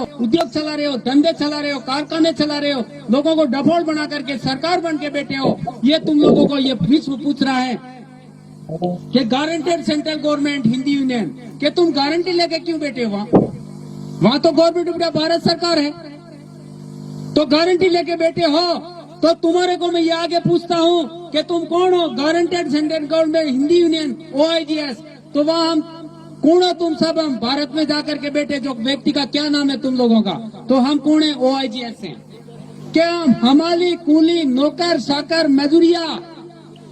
उद्योग चला रहे हो, धंधे चला रहे हो, कारखाने चला रहे हो, लोगों को डफोल बना करके सरकार बन के बैठे हो। ये तुम लोगों को ये विश्व पूछ रहा है कि guaranteed central government Hindi union, कि तुम गारंटी लेके क्यों बैठे हो? वहां तो गवर्नमेंट ऑफ इंडिया भारत सरकार है, तो गारंटी लेके बैठे हो। तो तुम्हारे को मैं ये आगे पूछता हूँ कि तुम कौन हो? Guaranteed central government Hindi union OIGS, तो वहाँ हम कौन हो? तुम सब हम भारत में जाकर के बैठे, जो व्यक्ति का क्या नाम है तुम लोगों का? तो हम कौन है? OIGS हैं। क्या हमारी कूली नौकर चाकर मजूरिया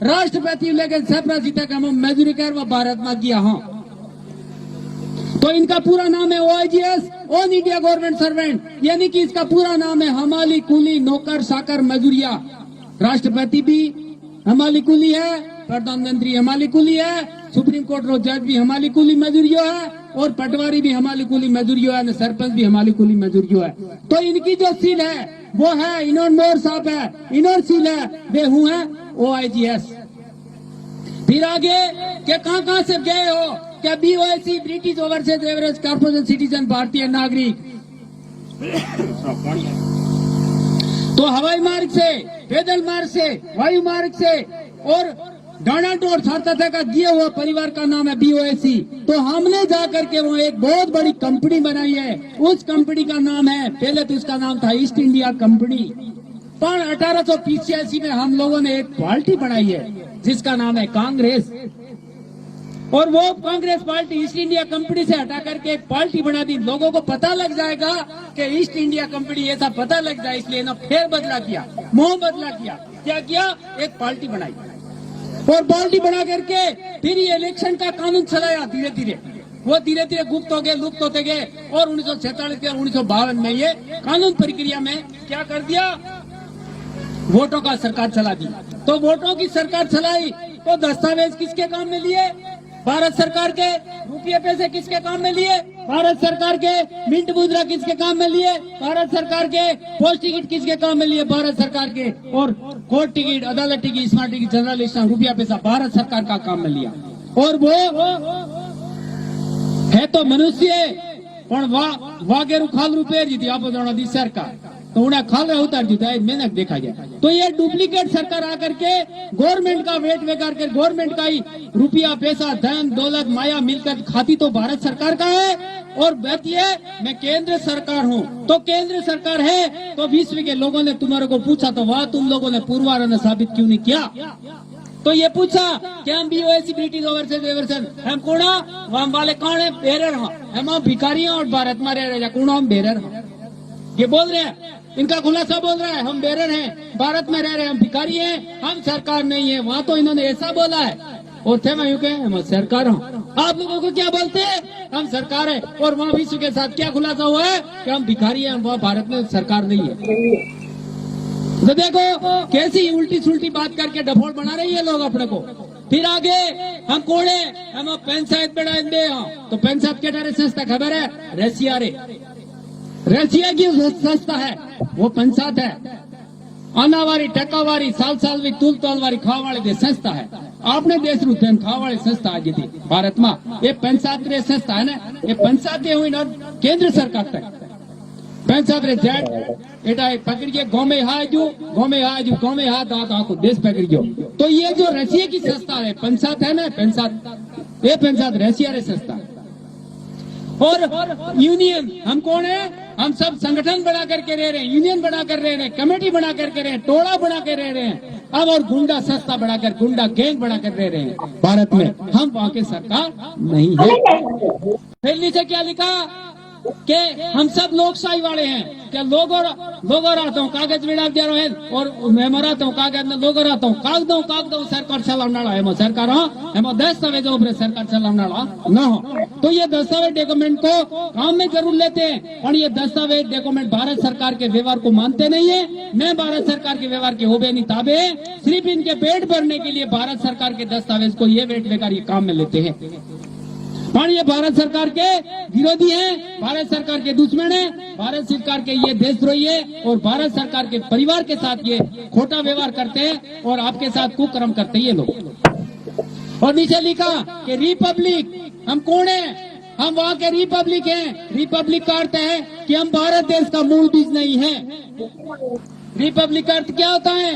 राष्ट्रपति लेकिन सपना जीता का हम मजूरी कर वो भारत में किया हो। तो इनका पूरा नाम है OIGS, all India government servant, यानी कि इसका पूरा नाम है हमाली कूली नौकर चाकर मजूरिया। राष्ट्रपति भी हमाली कूली है, प्रधानमंत्री हमाली कूली है, सुप्रीम कोर्ट रो जज भी हमाली कूली मजूरियो है, और पटवारी भी हमाली कूली मजूरियो है, सरपंच भी हमाली कूली मजूरियो है। तो इनकी जो सील है वो है इनोर मोर साहब है, इनोर सील है वे हुए है OIGS। फिर आगे के कहां से गए हो? क्या BOC British overseas average corporation citizen भारतीय नागरिक, तो हवाई मार्ग से, पैदल मार्ग से, वायु मार्ग से और डानाडोर सार्थता का दिया हुआ परिवार का नाम है BOC। तो हमने जाकर के वो एक बहुत बड़ी कंपनी बनाई है, उस कंपनी का नाम है, पहले तो उसका नाम था ईस्ट इंडिया कंपनी, पर 1885 में हम लोगों ने एक पार्टी बनाई है जिसका नाम है कांग्रेस, और वो Congress party east India company से हटा करके एक पार्टी बना दी। लोगों को पता लग जाएगा कि ईस्ट इंडिया कंपनी, ऐसा पता लग जाए, इसलिए ना फेर बदला किया, मोह बदला किया। क्या किया? एक पार्टी बनाई, और पार्टी बना करके फिर ये इलेक्शन का कानून चलाया धीरे धीरे। वो धीरे धीरे गुप्त हो गए, लुप्त होते गए, और 1947 और 1952 में ये कानून प्रक्रिया में क्या कर दिया? वोटों का सरकार चला दी। तो वोटों की सरकार चलाई तो दस्तावेज किसके काम में लिए? भारत सरकार के। रुपये पैसे किसके काम में लिए? भारत सरकार के। मिंट मुद्रा किसके काम में लिए? भारत सरकार के। पोस्ट टिकट किसके काम में लिए? भारत सरकार के। और कोर्ट टिकट, अदालत ticket, smart ticket, general stamp, रुपया पैसा भारत सरकार का काम में लिया। और वो है तो मनुष्य पण वागेरू खाल रुपये जीती आप दी सरकार, तो उन्हें खाल रहे उतार जीता है, मैंने देखा गया। तो ये डुप्लीकेट सरकार आकर के गवर्नमेंट का वेट बेकार कर, गवर्नमेंट का ही रुपया पैसा धन दौलत माया मिलकर खाती तो भारत सरकार का है, और कहती है मैं केंद्र सरकार हूँ। तो केंद्र सरकार है तो विश्व के लोगों ने तुम्हारे को पूछा, तो वह तुम लोगों ने पूर्वाग्रह साबित क्यों नहीं किया? तो ये पूछा कि हम BOC ब्रिटिश ओवरसीज एवरसन, हम कौन? हम वाले कौन है? बेरर हम भिखारी हैं और भारत में रह रहे कौन? हम बेरर हैं। ये बोल रहे हैं, इनका खुलासा बोल रहा है, हम बेरर हैं, भारत में रह रहे हैं, हम भिखारी हैं, हम सरकार नहीं है। वहाँ तो इन्होंने ऐसा बोला है, और थे मैं यूं कहे हम सरकार हूँ। आप लोगों को क्या बोलते हैं? हम सरकार है। और वहाँ विश्व के साथ क्या खुलासा हुआ है कि हम भिखारी हैं, वहाँ भारत में सरकार नहीं है। तो देखो कैसी उल्टी सुल्टी बात करके डफोड़ बना रही है लोग अपने को। फिर आगे हम कौन है? हम पंचायत बेड़ा तो पंचायत के डारे संस्था खबर है? रशिया रे, रशिया की संस्था है वो पंचायत है। आनावारी टकावारी साल साल भी तुल तोलवारी खावाड़ी दे संस्था है। आपने देश रू धन खावाड़ी संस्था आज थी भारत में। ये पंचायत रे संस्था है ना, ये पंचायत हुई ना केंद्र सरकार तक पंचायत रे जेट एटा पकड़ के गाँव में हाजू को देश पकड़ गयो। तो ये जो रशिया की संस्था है पंचायत है ना, पंचायत ये पंचायत रशिया रे संस्था। और यूनियन हम कौन है? हम सब संगठन बना करके रह रहे हैं, यूनियन बना कर रह रहे हैं, कमेटी बना करके रहे हैं, टोला बना कर रह रहे हैं अब, और गुंडा संस्था बनाकर, गुंडा गैंग बना कर रह रहे हैं भारत में। हम वहाँ के सरकार नहीं है। फिर नीचे क्या लिखा कि हम सब लोकशाही वाले हैं। क्या लोगों रहता हूँ कागज में डाल दिया रहे, और मैं मराता हूँ कागज में, लोगों रहता हूँ कागदों सरकार चलाने वाला है सरकार, हाँ दस्तावेजों पर सरकार चलाने वाला न हो। तो ये दस्तावेज डॉक्यूमेंट को काम में जरूर लेते हैं, और ये दस्तावेज डॉक्यूमेंट भारत सरकार के व्यवहार को मानते नहीं है। मैं भारत सरकार के व्यवहार के होबे नहीं ताबे, सिर्फ इनके पेट भरने के लिए भारत सरकार के दस्तावेज को ये वेट बेकार ये काम में लेते हैं। पर ये भारत सरकार के विरोधी हैं, भारत सरकार के दुश्मन हैं, भारत सरकार के ये देशद्रोही है, और भारत सरकार के परिवार के साथ ये खोटा व्यवहार करते हैं, और आपके साथ कुकर्म करते हैं ये लोग। और नीचे लिखा कि रिपब्लिक हम कौन है? हम वहाँ के रिपब्लिक हैं। रिपब्लिक का अर्थ है कि हम भारत देश का मूल बीज नहीं है। रिपब्लिक का अर्थ क्या होता है?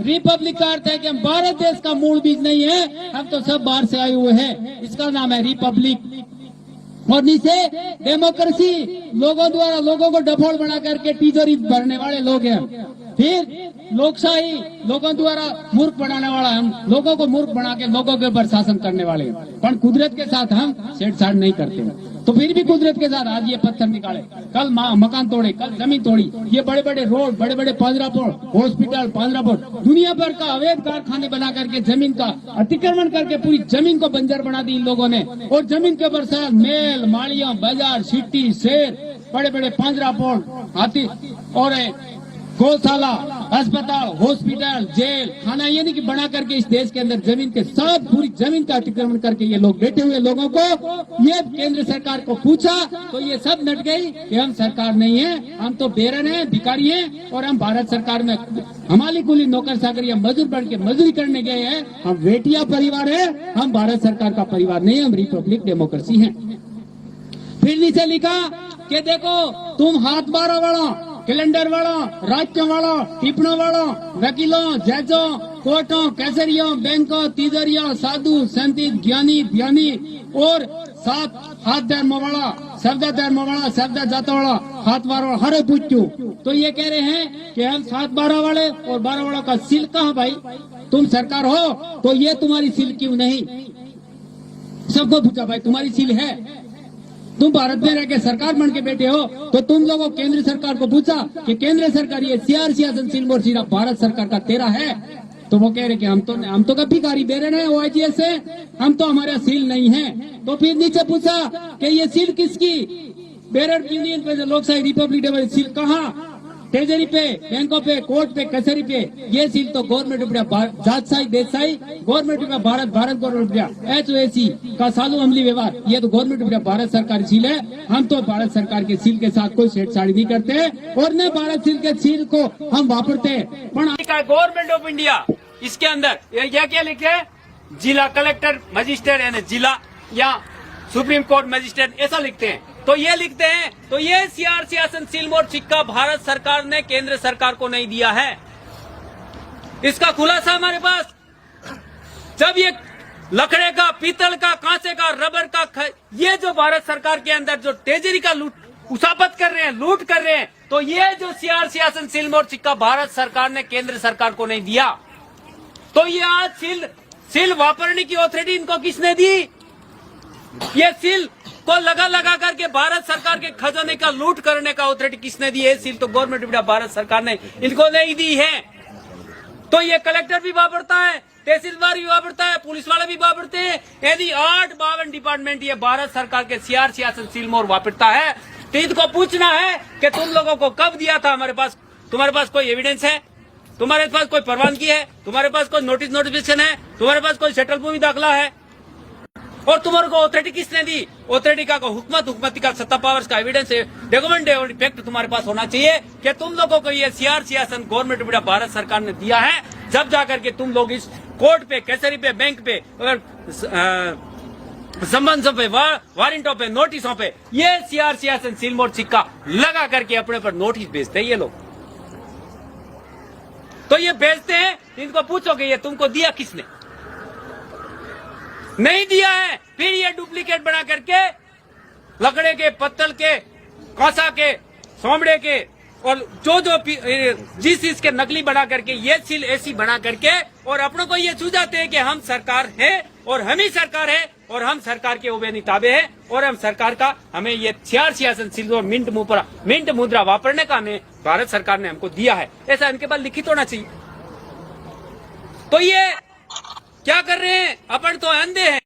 रिपब्लिक का अर्थ है कि हम भारत देश का मूल बीज नहीं है, हम तो सब बाहर से आए हुए हैं। इसका नाम है रिपब्लिक। और नीचे डेमोक्रेसी, लोगों द्वारा लोगों को डफोड़ बना करके तिजोरी भरने वाले लोग हैं। फिर लोकशाही, लोगों द्वारा मूर्ख बनाने वाला, हम लोगों को मूर्ख बना के लोगों के ऊपर शासन करने वाले हैं। पर कुदरत के साथ हम छेड़छाड़ नहीं करते। तो फिर भी कुदरत के साथ आज ये पत्थर निकाले, कल मकान तोड़े, कल जमीन तोड़ी, ये बड़े बड़े रोड, बड़े बड़े पांजरापोड़, हॉस्पिटल, पांजरापोड़, दुनिया भर का अवैध कारखाने बना करके जमीन का अतिक्रमण करके पूरी जमीन को बंजर बना दी इन लोगों ने। और जमीन के ऊपर साथ मेल, माड़ियां, बाजार, सिटी, शहर, बड़े बड़े पांजरापोड़, हाथी और गौशाला, अस्पताल, हॉस्पिटल, जेल, खाना, ये नहीं कि बना करके इस देश के अंदर जमीन के सब पूरी जमीन का अतिक्रमण करके ये लोग बैठे हुए लोगों को ये केंद्र सरकार को पूछा तो ये सब नट गई कि हम सरकार नहीं है, हम तो बेरन है, भिखारी है और हम भारत सरकार में हमारी कुली नौकर चाकर या मजदूर बन के मजदूरी करने गए हैं। हम बेटिया परिवार है, हम भारत सरकार का परिवार नहीं है, हम रिपब्लिक डेमोक्रेसी है। फिर नीचे लिखा कि देखो तुम हाथ बारह वाला, कैलेंडर वाला, राज्यों वाला, टिप्पणों वाला, वकीलों, जजों, कोर्टों, कैसरियों, बैंकों, तिजोरियों, साधु, संत, ज्ञानी, ध्यानी और सात हाथ धर्मों वाला, शब्द धर्मों वाला, शब्द जातों वाला, हाथ बारह वाला, हरे पूछू। तो ये कह रहे हैं कि हम 7 12 वाले और 12 वालों का सील कहाँ भाई? तुम सरकार हो तो ये तुम्हारी सील क्यों नहीं? सबको पूछा भाई तुम्हारी सील है? तुम भारत में रह के सरकार बन के बैठे हो तो तुम लोगों केंद्र सरकार को पूछा कि केंद्र सरकार ये सीआरसी सिर्फ और सिर्फ भारत सरकार का तेरा है? तो वो कह रहे कि हम तो कभी कारी बेरन है, OIGS से, हम तो हमारा सील नहीं है। तो फिर नीचे पूछा कि ये सील किसकी? बेरन यूनियन पे, लोकशाही रिपब्लिक डे सील कहाँ? ट्रेजरी पे, बैंकों पे, कोर्ट पे, कचहरी पे। ये सील तो गवर्नमेंट ऑफ इंडिया, जातशाही, देशशाही, government of Bharat government of India, HOAC का सालू अमली व्यवहार, ये तो गवर्नमेंट ऑफ इंडिया भारत सरकार सील है। हम तो भारत सरकार के सील के साथ कोई छेड़छाड़ नहीं करते और न भारत सील के सील को हम वापरते। गवर्नमेंट ऑफ इंडिया इसके अंदर यह क्या लिखे है? जिला कलेक्टर मजिस्ट्रेट यानी जिला या सुप्रीम कोर्ट मजिस्ट्रेट ऐसा लिखते हैं। तो ये लिखते हैं तो ये सीआरसी आसन सिलमोर सिक्का भारत सरकार ने केंद्र सरकार को नहीं दिया है। इसका खुलासा हमारे पास, जब ये लकड़े का, पीतल का, कांसे का, रबर का, ये जो भारत सरकार के अंदर जो ट्रेजरी का उसापत कर रहे हैं, लूट कर रहे हैं, तो ये जो सीआरसी आसन सिलमोर सिक्का भारत सरकार ने केंद्र सरकार को नहीं दिया। तो ये आज सील वापरने की अथॉरिटी इनको किसने दी? ये सील को लगा करके भारत सरकार के खजाने का लूट करने का अथॉरिटी किसने दी है? सील तो गवर्नमेंट ऑफ इंडिया भारत सरकार ने इनको नहीं दी है। तो ये कलेक्टर भी वापरता है, तहसीलदार भी वापरता है, पुलिस वाले भी वापरते हैं। यदि 8-52 डिपार्टमेंट ये भारत सरकार के सीआरसी आसन सिलमोर वापरता है तो इनको पूछना है कि तुम लोगों को कब दिया था? हमारे पास, तुम्हारे पास कोई एविडेंस है? तुम्हारे पास कोई परवानगी है? तुम्हारे पास कोई नोटिफिकेशन है? तुम्हारे पास कोई सेटल भूमि दाखिला है? और तुम्हारे को अथॉरिटी किसने दी? अथॉरिटी का हुकूमत का सत्ता पावर्स का एविडेंस है, डॉक्यूमेंट और फैक्ट तुम्हारे पास होना चाहिए कि तुम लोगों को ये सीआरसी आसन गवर्नमेंट ऑफ इंडिया भारत सरकार ने दिया है। जब जाकर के तुम लोग इस कोर्ट पे, कचहरी पे, बैंक पे और संबंधों पे, वारंटों पे, नोटिसों पे ये सीआरसी आसन सिलमोर सिक्का लगा करके अपने पर नोटिस भेजते हैं ये लोग। तो ये भेजते हैं, इनको पूछोगे ये तुमको दिया किसने? नहीं दिया है। फिर ये डुप्लीकेट बना करके लकड़े के, पत्तल के, कांसा के, सोमड़े के और जो जिस चीज के नकली बना करके ये सील ऐसी बना करके और अपनों को ये सुझाते हैं कि हम सरकार है और हम ही सरकार है और हम सरकार के उबे ताबे है और हम सरकार का, हमें ये सीआरसी आसन सिल्वर मिंट मुद्रा वापरने का हमें भारत सरकार ने हमको दिया है। ऐसा इनके पास लिखित होना चाहिए। तो ये क्या कर रहे हैं? अपन तो अंधे हैं।